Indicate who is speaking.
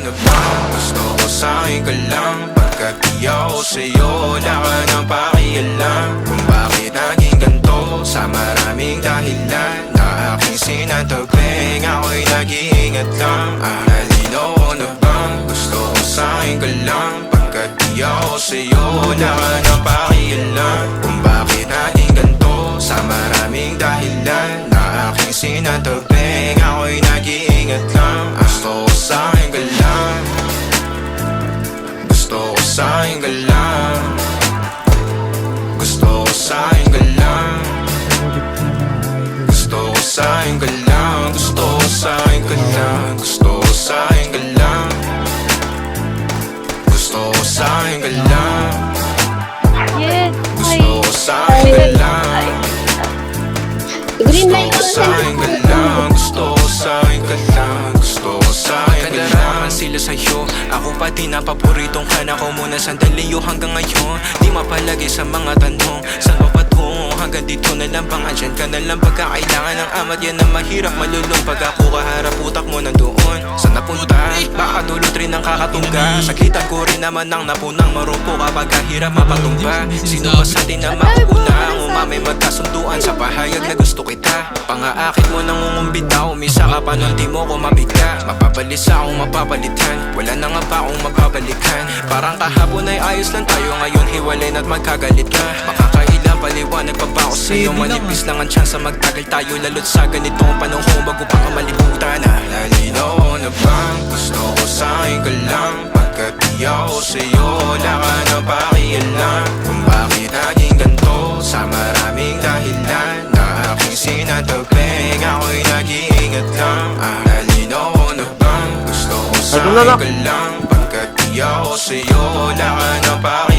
Speaker 1: na ba? Gusto ko sa'kin ka lang. Pagkat di ako sa'yo, wala ka nang pakialam. Kung bakit naging ganito, sa maraming dahilan na aking sinatagping, ako'y nag-iingat lang. Nalinaw ko na bang gusto ko sa'kin ka lang? Pagkat di ako sa'yo, wala ka nang pakialam. Kung bakit naging ganito, sa maraming dahilan na aking sinatagping, ako'y nag-iingat lang. Gusto ko sa'kin ka lang. Gusto ko sa'kin ka lang. Gusto ko sa'kin ka lang. Gusto ko sa'kin ka lang. Gusto ko sa'kin ka lang. Gusto ko sa'kin ka lang. Gusto ko sa'kin ka lang.
Speaker 2: Yes,
Speaker 1: Gusto ko sa'kin ka lang.
Speaker 2: green
Speaker 1: Gusto
Speaker 2: light
Speaker 1: ko sa'kin ka lang. Gusto ko sa'kin ka lang. Gusto ko sa'kin ka lang.
Speaker 3: Sila sa'yo, ako pati na paboritong ka na ko muna sandali yo hanggang ngayon. Di mapalagi sa mga tanong, saan pa patungo? Hanggang dito na lang bang andyan ka na lang pagkakailangan ng amat. Yan ang mahirap malulong pag ako kaharap utak mo nandoon. Saan napunta? Baka dulot rin ang kakatungga. Saglitan ko rin naman ang napunang marupo kapag kahirap mapatumba. Sino ba sa atin na makuuna? Ang umamay magkasunduan sa pahayag na gusto kita. Pangaakit mo nang umumbita, umisa ka pa nun di mo ko mabigla. Mapabalisa akong mapapalitan, wala na nga ba akong mapabalikan. Parang kahapon ay ayos lang tayo, ngayon hiwalay na't magkagalit ka. Makakailang paliwanag pa ba ako sa'yo? Manipis lang ang tsansa magtagal tayo, lalo't sa ganitong panahon bago pa ka malibutan.
Speaker 1: Nalinaw ko na bang gusto ko sa'kin ka lang? Pagkat di ako sa'yo, wala ka nang pakialam. Kung bakit naging ganito, sa maraming dahilan na aking sinatagping, ako'y nag-iingat lang. Nalinaw ko na bang gusto ko sa'kin ka lang? Pagkat di ako sa'yo, wala ka nang pakialam.